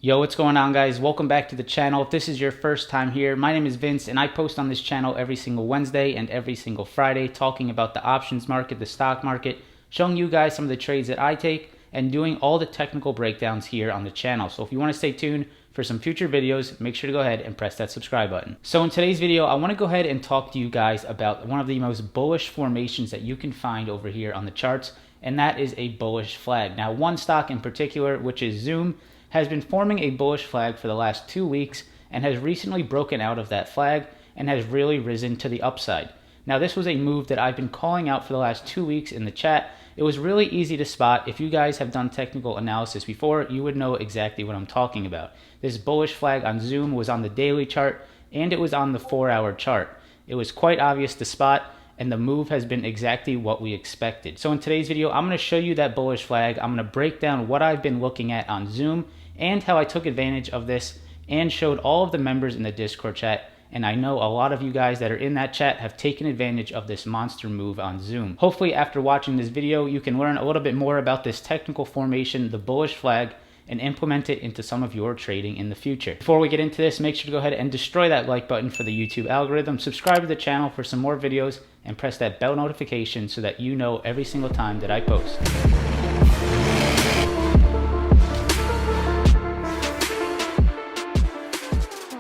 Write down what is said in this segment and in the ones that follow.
Yo, what's going on, guys? Welcome back to the channel. If this is your first time here, my name is Vince and I post on this channel every single Wednesday and every single Friday talking about the options market, the stock market, showing you guys some of the trades that I take and doing all the technical breakdowns here on the channel. So if you want to stay tuned for some future videos, make sure to go ahead and press that subscribe button. So in today's video, I want to go ahead and talk to you guys about one of the most bullish formations that you can find over here on the charts, and that is a bullish flag. Now, one stock in particular, which is Zoom, has been forming a bullish flag for the last 2 weeks and has recently broken out of that flag and has really risen to the upside. Now, this was a move that I've been calling out for the last 2 weeks in the chat. It was really easy to spot. If you guys have done technical analysis before, you would know exactly what I'm talking about. This bullish flag on Zoom was on the daily chart and it was on the 4-hour chart. It was quite obvious to spot, and the move has been exactly what we expected. So in today's video, I'm going to show you that bullish flag. I'm going to break down what I've been looking at on Zoom and how I took advantage of this and showed all of the members in the Discord chat. And I know a lot of you guys that are in that chat have taken advantage of this monster move on Zoom. Hopefully after watching this video, you can learn a little bit more about this technical formation, the bullish flag, and implement it into some of your trading in the future. Before we get into this, make sure to go ahead and destroy that like button for the YouTube algorithm, subscribe to the channel for some more videos, and press that bell notification so that you know every single time that I post.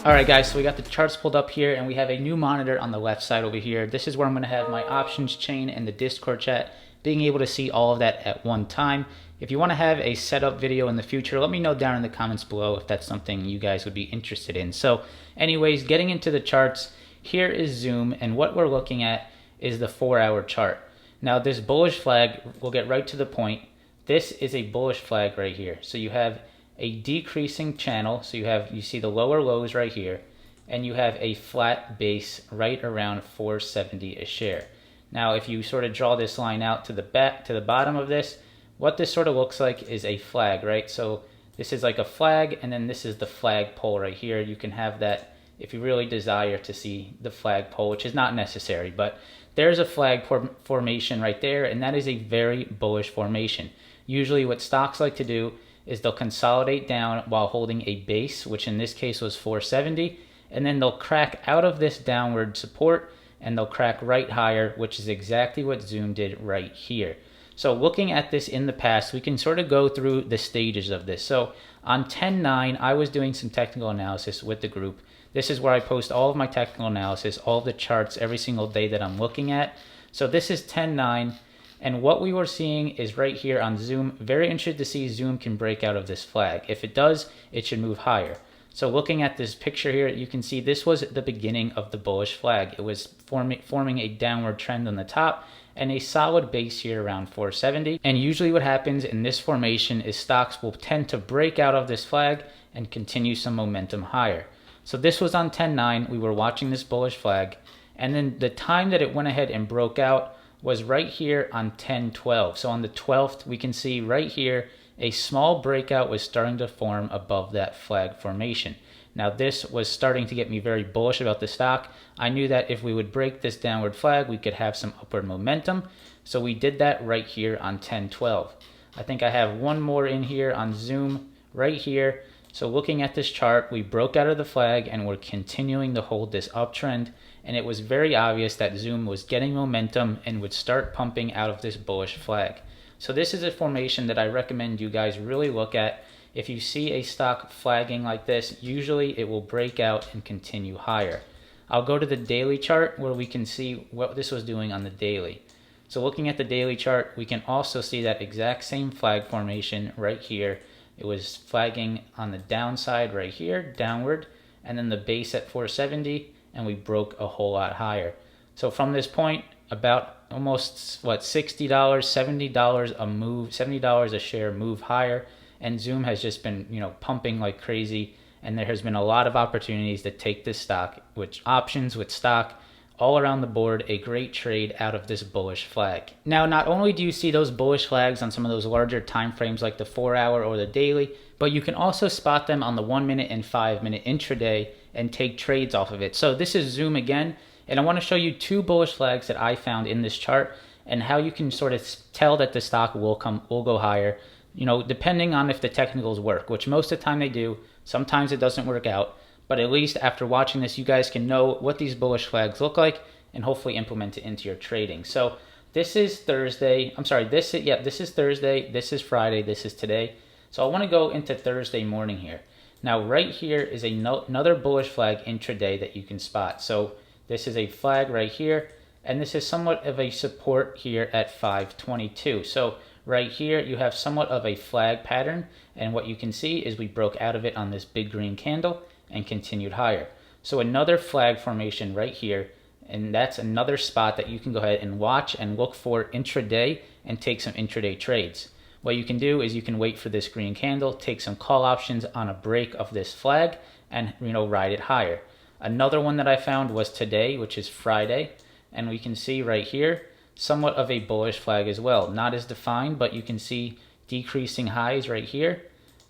Alright guys, so we got the charts pulled up here and we have a new monitor on the left side over here. This is where I'm going to have my options chain and the Discord chat, being able to see all of that at one time. If you want to have a setup video in the future, let me know down in the comments below if that's something you guys would be interested in. So anyways, getting into the charts, here is Zoom, and what we're looking at is the 4-hour chart. Now this bullish flag, we'll get right to the point. This is a bullish flag right here. So you have a decreasing channel, so you see the lower lows right here, and you have a flat base right around 470 a share. Now if you sort of draw this line out to the bottom of this, what this sort of looks like is a flag, right? So this is like a flag, and then this is the flag pole right here. You can have that if you really desire to see the flag pole, which is not necessary, but there's a flag formation right there, and that is a very bullish formation. Usually what stocks like to do is they'll consolidate down while holding a base, which in this case was 470, and then they'll crack out of this downward support and they'll crack right higher, which is exactly what Zoom did right here. So looking at this in the past, we can sort of go through the stages of this. So on 10/9, I was doing some technical analysis with the group. This is where I post all of my technical analysis, all of the charts every single day that I'm looking at. So this is 10/9. And what we were seeing is right here on Zoom. Very interested to see Zoom can break out of this flag. If it does, it should move higher. So looking at this picture here, you can see this was the beginning of the bullish flag. It was forming a downward trend on the top and a solid base here around 470. And usually what happens in this formation is stocks will tend to break out of this flag and continue some momentum higher. So this was on 10/9. We were watching this bullish flag. And then the time that it went ahead and broke out was right here on 10/12. So on the 12th, we can see right here a small breakout was starting to form above that flag formation. Now this was starting to get me very bullish about the stock. I knew that if we would break this downward flag, we could have some upward momentum. So we did that right here on 10/12. I think I have one more in here on Zoom right here. So looking at this chart, we broke out of the flag and we're continuing to hold this uptrend. And it was very obvious that Zoom was getting momentum and would start pumping out of this bullish flag. So this is a formation that I recommend you guys really look at. If you see a stock flagging like this, usually it will break out and continue higher. I'll go to the daily chart where we can see what this was doing on the daily. So looking at the daily chart, we can also see that exact same flag formation right here. It was flagging on the downside right here, downward, and then the base at 470, and we broke a whole lot higher. So from this point, about almost $60, $70 a move, $70 a share move higher, and Zoom has just been pumping like crazy, and there has been a lot of opportunities to take this stock, which options with stock, all around the board, a great trade out of this bullish flag. Now, not only do you see those bullish flags on some of those larger time frames like the 4-hour or the daily, but you can also spot them on the 1-minute and 5-minute intraday and take trades off of it. So this is Zoom again, and I want to show you 2 bullish flags that I found in this chart and how you can sort of tell that the stock will go higher, depending on if the technicals work, which most of the time they do. Sometimes it doesn't work out, but at least after watching this, you guys can know what these bullish flags look like and hopefully implement it into your trading. So this is Thursday. I'm sorry, this is Thursday, this is Friday, this is today. So I want to go into Thursday morning here. Now right here is another bullish flag intraday that you can spot. So this is a flag right here, and this is somewhat of a support here at 522. So right here you have somewhat of a flag pattern, and what you can see is we broke out of it on this big green candle and continued higher. So another flag formation right here, and that's another spot that you can go ahead and watch and look for intraday and take some intraday trades. What you can do is you can wait for this green candle, take some call options on a break of this flag, and ride it higher. Another one that I found was today, which is Friday, and we can see right here somewhat of a bullish flag as well. Not as defined, but you can see decreasing highs right here,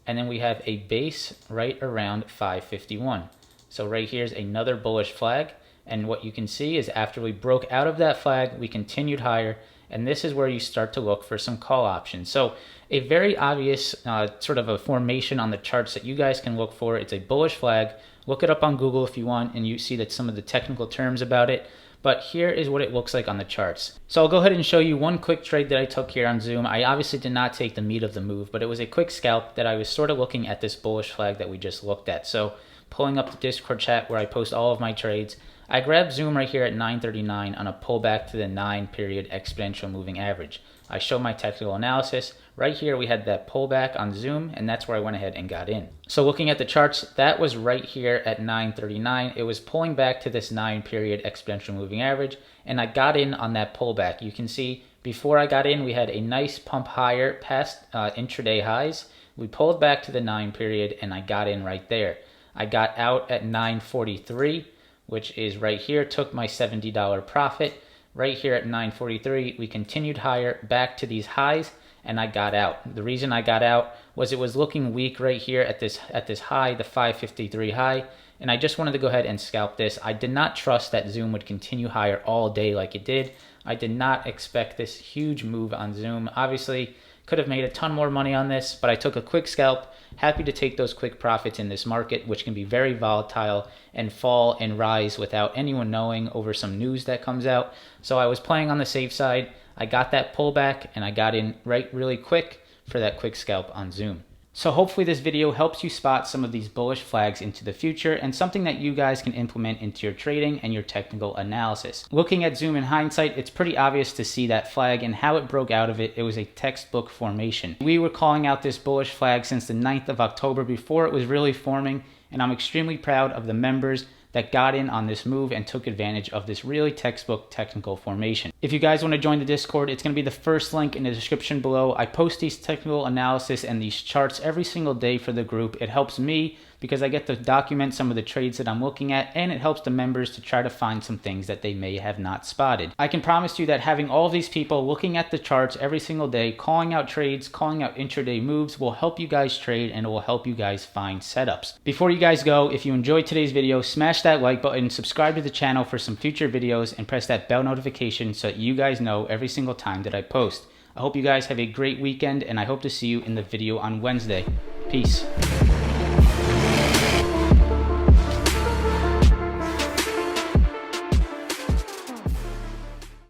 and then we have a base right around 551. So right here is another bullish flag, and what you can see is after we broke out of that flag, we continued higher, and this is where you start to look for some call options. So a very obvious sort of a formation on the charts that you guys can look for. It's a bullish flag. Look it up on Google if you want, and you see that some of the technical terms about it. But here is what it looks like on the charts. So I'll go ahead and show you one quick trade that I took here on Zoom. I obviously did not take the meat of the move, but it was a quick scalp that I was sort of looking at this bullish flag that we just looked at. So pulling up the Discord chat where I post all of my trades, I grabbed Zoom right here at 939 on a pullback to the 9-period exponential moving average. I show my technical analysis. Right here we had that pullback on Zoom, and that's where I went ahead and got in. So looking at the charts, that was right here at 939. It was pulling back to this 9-period exponential moving average, and I got in on that pullback. You can see before I got in, we had a nice pump higher past intraday highs. We pulled back to the 9-period, and I got in right there. I got out at 943, which is right here, took my $70 profit. Right here at 943, we continued higher back to these highs, and I got out. The reason I got out was it was looking weak right here at this high, the 553 high, and I just wanted to go ahead and scalp this. I did not trust that Zoom would continue higher all day like it did. I did not expect this huge move on Zoom. Obviously, could have made a ton more money on this, but I took a quick scalp. Happy to take those quick profits in this market, which can be very volatile and fall and rise without anyone knowing over some news that comes out. So I was playing on the safe side. I got that pullback, and I got in really quick for that quick scalp on Zoom. So hopefully this video helps you spot some of these bullish flags into the future and something that you guys can implement into your trading and your technical analysis. Looking at Zoom in hindsight, it's pretty obvious to see that flag and how it broke out of it. It was a textbook formation. We were calling out this bullish flag since the 9th of October before it was really forming, and I'm extremely proud of the members that got in on this move and took advantage of this really textbook technical formation. If you guys want to join the Discord, it's going to be the first link in the description below. I post these technical analysis and these charts every single day for the group. It helps me because I get to document some of the trades that I'm looking at, and it helps the members to try to find some things that they may have not spotted. I can promise you that having all of these people looking at the charts every single day, calling out trades, calling out intraday moves will help you guys trade, and it will help you guys find setups. Before you guys go, if you enjoyed today's video, smash that like button, subscribe to the channel for some future videos, and press that bell notification so that you guys know every single time that I post. I hope you guys have a great weekend, and I hope to see you in the video on Wednesday. Peace.